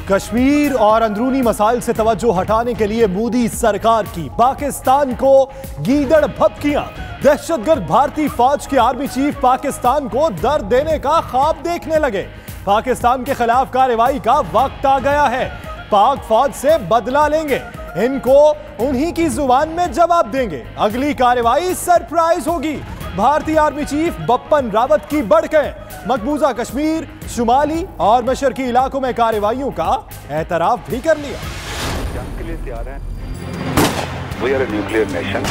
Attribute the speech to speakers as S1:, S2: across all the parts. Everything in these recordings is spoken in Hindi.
S1: कश्मीर और अंदरूनी मसाइल से तवज्जो हटाने के लिए मोदी सरकार की पाकिस्तान को गीदड़ भभकियां। दहशतगर्द भारतीय फौज के आर्मी चीफ पाकिस्तान को दर्द देने का ख्वाब देखने लगे। पाकिस्तान के खिलाफ कार्रवाई का वक्त आ गया है। पाक फौज से बदला लेंगे, इनको उन्हीं की जुबान में जवाब देंगे। अगली कार्रवाई सरप्राइज होगी। भारतीय आर्मी चीफ बिपिन रावत की बढ़कें। मकबूजा कश्मीर, शुमाली और मशरकी इलाकों में कार्रवाइयों का एतराफ भी कर लिया।
S2: जंग के लिए तैयार हैं। We are a nuclear nation.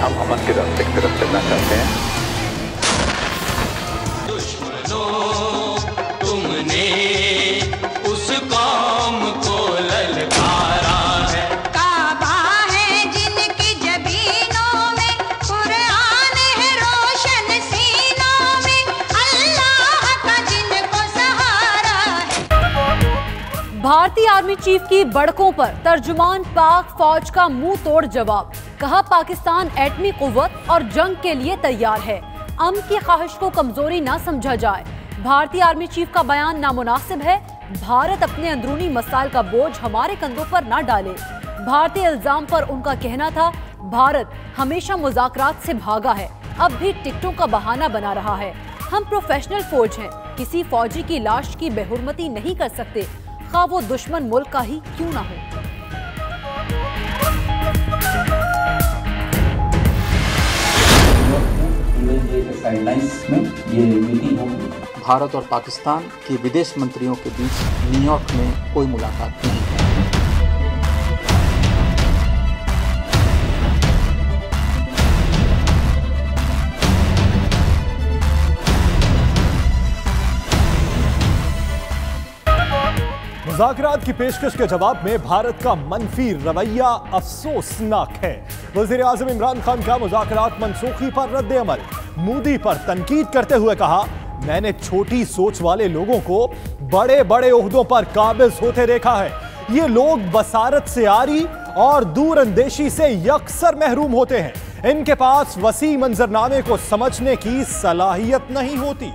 S2: हम अमन के रास्ते की तरफ चलना चाहते हैं।
S3: दुश्मनों, तुमने उस कौम को ललकारा है।
S4: काबा है जिनकी जबीनों में, कुरान है रोशन सीनों में, अल्लाह का जिनको सहारा है।
S5: भारतीय आर्मी चीफ की बड़कों पर तर्जुमान पाक फौज का मुंह तोड़ जवाब। कहा पाकिस्तान एटमी कुव्वत और जंग के लिए तैयार है। अमन की ख्वाहिश को कमजोरी ना समझा जाए। भारतीय आर्मी चीफ का बयान नामुनासिब है। भारत अपने अंदरूनी मसाइल का बोझ हमारे कंधों पर ना डाले। भारतीय इल्जाम पर उनका कहना था, भारत हमेशा मुज़ाकरात से भागा है, अब भी टिकटों का बहाना बना रहा है। हम प्रोफेशनल फौज हैं, किसी फौजी की लाश की बेहुरमती नहीं कर सकते, खा वो दुश्मन मुल्क का ही क्यों ना हो।
S6: भारत और पाकिस्तान के विदेश मंत्रियों के बीच न्यूयॉर्क में कोई मुलाकात नहीं है।
S1: मुज़ाकरात की पेशकश के जवाब में भारत का मनफी रवैया अफसोसनाक है। वज़ीर आज़म इमरान खान का मुज़ाकरात मनसूखी पर रद्द अमल। मोदी पर तनकीद करते हुए कहा, मैंने छोटी सोच वाले लोगों को बड़े बड़े ओहदों पर काबिज होते देखा है। ये लोग बसारत से आरी और दूरअंदेशी से यकसर महरूम होते हैं। इनके पास वसी मंजरनामे को समझने की सलाहियत नहीं होती।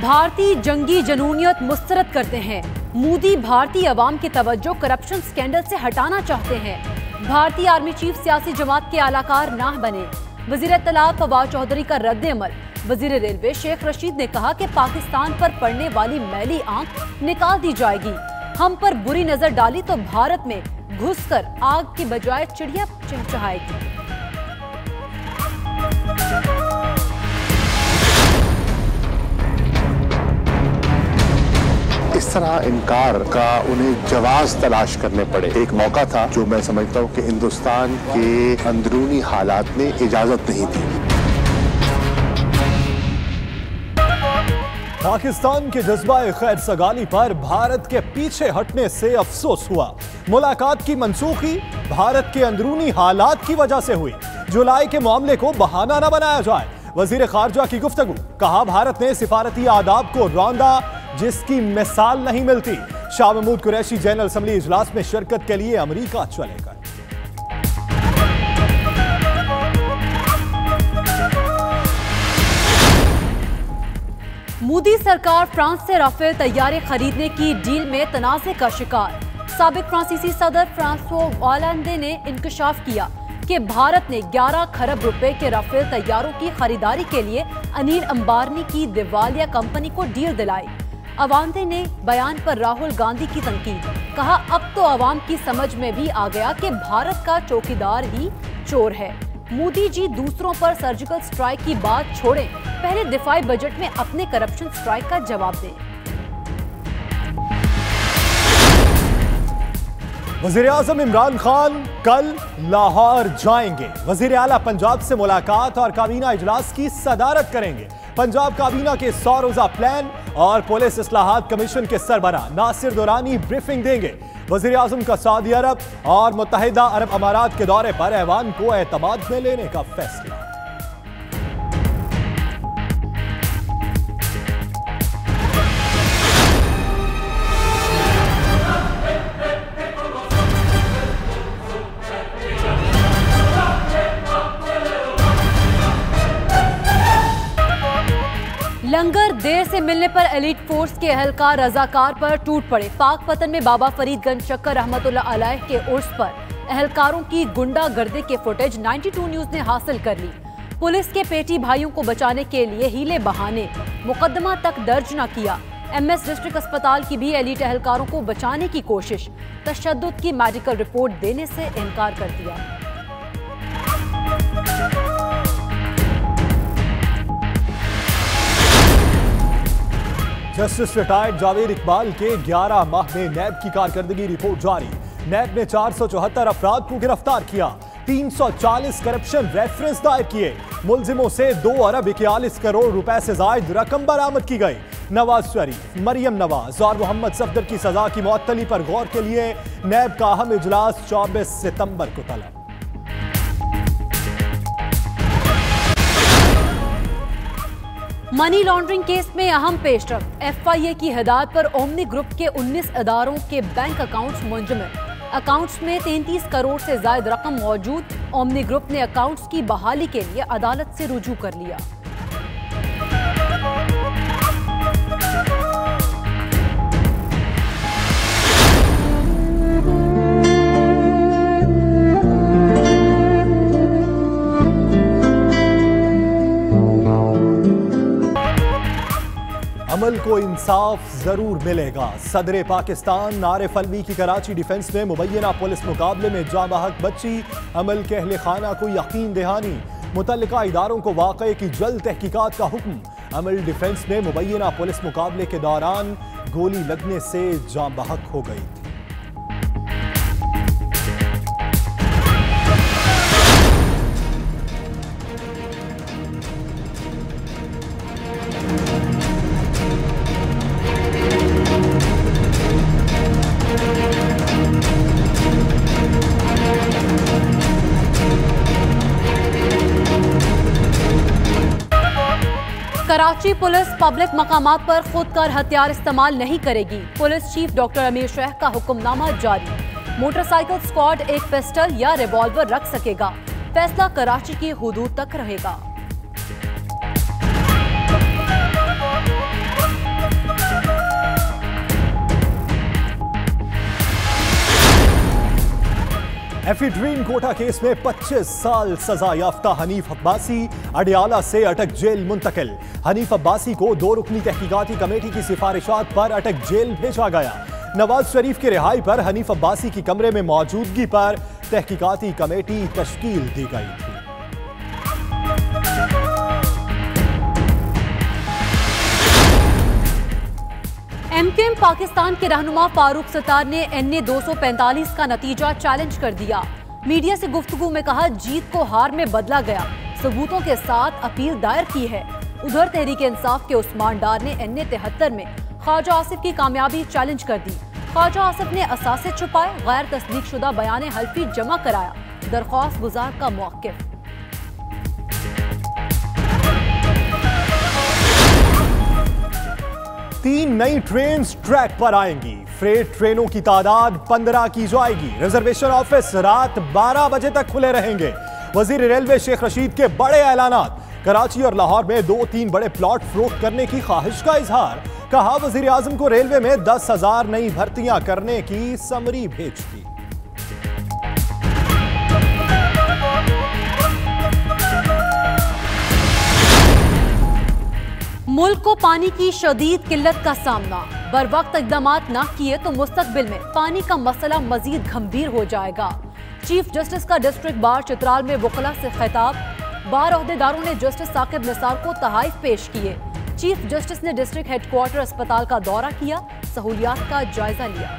S5: भारतीय जंगी जनूनियत मुस्तरद करते हैं। मोदी भारतीय अवाम की तवज्जो करप्शन स्कैंडल से हटाना चाहते हैं। भारतीय आर्मी चीफ सियासी जमात के आलाकार ना बने। वजीर इत्तलात फवाद चौधरी का रद्द अमल। वजीर रेलवे शेख रशीद ने कहा कि पाकिस्तान पर पड़ने वाली मैली आंख निकाल दी जाएगी। हम पर बुरी नजर डाली तो भारत में घुसकर आग की बजाय चिड़िया चहचहाएगी।
S7: इस तरह इनकार का उन्हें जवाब तलाश करने पड़े। एक मौका था जो मैं समझता हूँ कि हिंदुस्तान के अंदरूनी हालात ने इजाजत नहीं दी।
S1: पाकिस्तान के जज्बा-ए खैर सगाली पर भारत के पीछे हटने से अफसोस हुआ। मुलाकात की मनसूखी भारत के अंदरूनी हालात की वजह से हुई। जुलाई के मामले को बहाना न बनाया जाए। वजीर खारजा की गुफ्तगू। कहा, भारत ने सिफारती आदाब को रौंदा जिसकी मिसाल नहीं मिलती। शाह महमूद कुरैशी जनरल असम्बली इजलास में शिरकत के लिए अमेरिका चलेगा।
S5: मोदी सरकार फ्रांस से राफेल तैयारे खरीदने की डील में तनाज़े का शिकार। साबिक फ्रांसीसी सदर फ्रांसवा ओलांदे ने इंकशाफ किया कि भारत ने 11 खरब रुपए के राफेल तैयारों की खरीदारी के लिए अनिल अंबानी की दिवालिया कंपनी को डील दिलाई। अवांदे ने बयान पर राहुल गांधी की तनकीद। कहा, अब तो अवाम की समझ में भी आ गया कि भारत का चौकीदार ही चोर है। मोदी जी दूसरों पर सर्जिकल स्ट्राइक की बात छोड़ें, पहले दिफाई बजट में अपने करप्शन स्ट्राइक का जवाब दें।
S1: वज़ीर आज़म इमरान खान कल लाहौर जाएंगे। वज़ीर आला पंजाब से मुलाकात और काबीना इजलास की सदारत करेंगे। पंजाब काबीना के 100 रोजा प्लान और पुलिस इस्लाहात कमीशन के सरबराह नासिर दुरानी ब्रीफिंग देंगे। वज़ीर आज़म का सऊदी अरब और मुत्तहिदा अरब अमारात के दौरे पर ऐवान को एतमाद में लेने का फैसला।
S5: लंगर देर से मिलने पर एलीट फोर्स के एहलकार रजाकार पर टूट पड़े। पाक पतन में बाबा फरीदगंज शक्कर रहमतुल्लाह अलैह के उर्स पर एहलकारों की गुंडागर्दी के फुटेज 92 न्यूज ने हासिल कर ली। पुलिस के पेटी भाइयों को बचाने के लिए हीले बहाने मुकदमा तक दर्ज न किया। एमएस डिस्ट्रिक्ट अस्पताल की भी एलीट एहलकारों को बचाने की कोशिश, तशद्दुद की मेडिकल रिपोर्ट देने से इनकार कर दिया।
S1: जस्टिस रिटायर्ड जावेद इकबाल के 11 माह में नैब की कारकर्दगी रिपोर्ट जारी। नैब ने 474 अफराद को गिरफ्तार किया, 340 करप्शन रेफरेंस दायर किए। मुलजिमों से 2 अरब 41 करोड़ रुपए से जायद रकम बरामद की गई। नवाज शरीफ, मरियम नवाज और मोहम्मद सफदर की सजा की मुअत्तली पर गौर के लिए नैब का अहम इजलास 24 सितंबर को तलब।
S5: मनी लॉन्ड्रिंग केस में अहम पेशरफ। एफआईए की हिदायत पर ओमनी ग्रुप के 19 इदारों के बैंक अकाउंट्स मुंजमद। अकाउंट्स में 33 करोड़ से ज्यादा रकम मौजूद। ओमनी ग्रुप ने अकाउंट्स की बहाली के लिए अदालत से रुजू कर लिया।
S1: अमल को इंसाफ जरूर मिलेगा। सदर पाकिस्तान आरिफ अलवी की कराची डिफेंस में मुबैना पुलिस मुकाबले में जाबहक बच्ची। अमल के अहले खाना को यकीन दहानी। मुतल्लिका इदारों को वाक़े की जल्द तहकीकात का हुक्म। अमल डिफेंस में मुबैना पुलिस मुकाबले के दौरान गोली लगने से जाबहक हो गई थी।
S5: कराची पुलिस पब्लिक मकामात पर खुदकार हथियार इस्तेमाल नहीं करेगी। पुलिस चीफ डॉक्टर अमीर शेख का हुक्मनामा जारी। मोटरसाइकिल स्क्वाड एक पिस्टल या रिवॉल्वर रख सकेगा। फैसला कराची की हुदूद तक रहेगा।
S1: एफिड्रीन कोटा केस में 25 साल सजा याफ्ता हनीफ अब्बासी अडियाला से अटक जेल मुंतकिल। हनीफ अब्बासी को 2 रुकनी तहकीकाती कमेटी की सिफारिशात पर अटक जेल भेजा गया। नवाज शरीफ की रिहाई पर हनीफ अब्बासी की कमरे में मौजूदगी पर तहकीकाती कमेटी तश्कील दी गई थी।
S5: एमकेएम पाकिस्तान के रहनुमा फारूक सत्तार ने एनए 245 का नतीजा चैलेंज कर दिया। मीडिया से गुफ्तगू में कहा, जीत को हार में बदला गया, सबूतों के साथ अपील दायर की है। उधर तहरीक इंसाफ के उस्मान डार ने एनए 73 में ख्वाजा आसिफ की कामयाबी चैलेंज कर दी। ख्वाजा आसिफ ने असासे छुपाए, गैर तस्दीक शुदा बयान हल्फी जमा कराया। दरख्वास्त गुजार का मौक़िफ़।
S1: 3 नई ट्रेन ट्रैक पर आएंगी। फ्रेट ट्रेनों की तादाद 15 की जाएगी। रिजर्वेशन ऑफिस रात 12 बजे तक खुले रहेंगे। वजीर रेलवे शेख रशीद के बड़े ऐलानात। कराची और लाहौर में 2-3 बड़े प्लॉट फरोख्त करने की ख्वाहिश का इजहार। कहा, वजीर आजम को रेलवे में 10,000 नई भर्तियां करने की समरी भेज दी।
S5: मुल्क को पानी की शदीद किल्लत का सामना। बरवक्त इक़दाम न किए तो मुस्तकबिल में पानी का मसला मजीद गंभीर हो जाएगा। चीफ जस्टिस का डिस्ट्रिक्ट बार चित्राल में वकला से खिताब। बार ओहदेदारों ने जस्टिस साकिब निसार को तहाइफ पेश किए। चीफ जस्टिस ने डिस्ट्रिक्ट हेडक्वार्टर अस्पताल का दौरा किया, सहूलियात का जायजा लिया।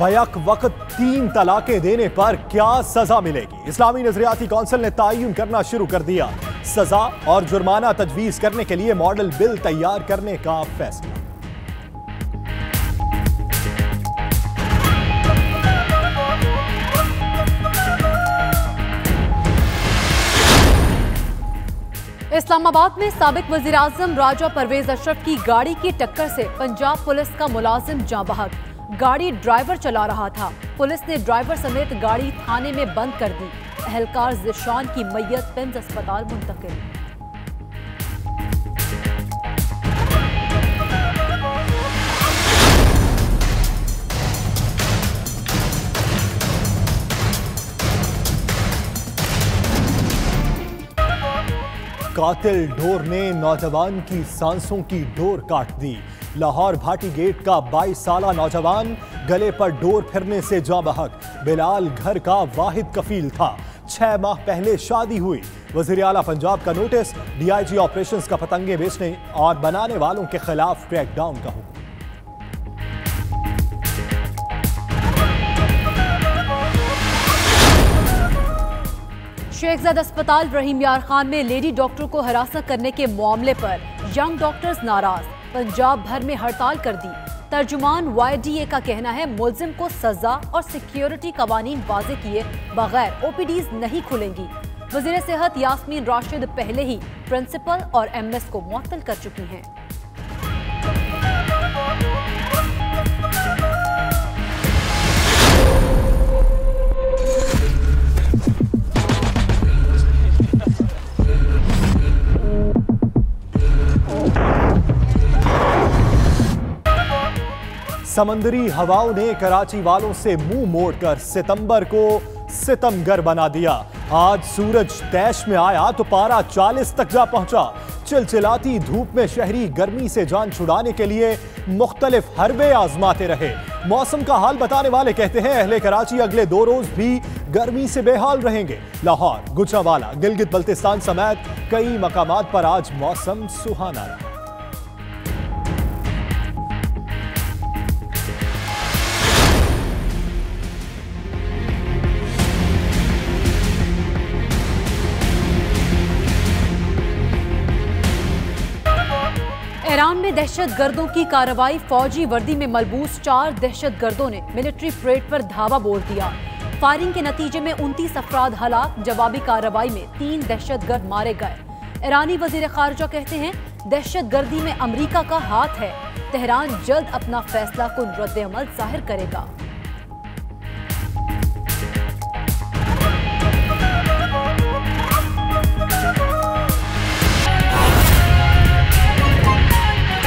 S1: बैक वक्त 3 तलाकें देने पर क्या सजा मिलेगी? इस्लामी नजरियाती कौंसिल ने तयन करना शुरू कर दिया। सजा और जुर्माना तजवीज करने के लिए मॉडल बिल तैयार करने का फैसला।
S5: इस्लामाबाद में साबिक वजीर आजम राजा परवेज अशरफ की गाड़ी की टक्कर से पंजाब पुलिस का मुलाजिम जाँ बहक। गाड़ी ड्राइवर चला रहा था। पुलिस ने ड्राइवर समेत गाड़ी थाने में बंद कर दी। एहलकार ज़िशान की मैयत पिंज अस्पताल मुंतकिल।
S1: कातिल ढोर ने नौजवान की सांसों की डोर काट दी। लाहौर भाटी गेट का 22 साला नौजवान गले पर डोर फिरने से जाँ बहक। बिलाल घर का वाहिद कफील था। 6 माह पहले शादी हुई। वज़ीर आला पंजाब का नोटिस, DIG ऑपरेशंस का पतंगे बेचने और बनाने वालों के खिलाफ क्रैकडाउन का हुक्म।
S5: शेखजाद अस्पताल रहीम यार खान में लेडी डॉक्टर को हरासा करने के मामले पर यंग डॉक्टर्स नाराज। पंजाब भर में हड़ताल कर दी। तर्जुमान YDA का कहना है मुल्जिम को सजा और सिक्योरिटी कवानीन वाजे किए बगैर OPDs नहीं खुलेंगी। वज़ीर सेहत यास्मीन राशिद पहले ही प्रिंसिपल और MS को मुअत्तल कर चुकी हैं।
S1: समंदरी हवाओं ने कराची वालों से मुंह मोड़कर सितंबर को सितमगर बना दिया। आज सूरज तैश में आया तो पारा 40 तक जा पहुंचा। चिलचिलाती धूप में शहरी गर्मी से जान छुड़ाने के लिए मुख्तलिफ हरबे आजमाते रहे। मौसम का हाल बताने वाले कहते हैं अहले कराची अगले 2 रोज भी गर्मी से बेहाल रहेंगे। लाहौर, गुजरांवाला, गिलगित बल्तिस्तान समेत कई मकामात पर आज मौसम सुहाना रहा।
S5: ईरान में दहशतगर्दों की कार्रवाई। फौजी वर्दी में मलबूस 4 दहशतगर्दों ने मिलिट्री परेड पर धावा बोल दिया। फायरिंग के नतीजे में 29 अफराद हलाक। जवाबी कार्रवाई में 3 दहशतगर्द मारे गए। ईरानी वजीर खारजा कहते हैं दहशतगर्दी में अमरीका का हाथ है। तेहरान जल्द अपना फैसला कुन रद्द-ए-अमल जाहिर करेगा।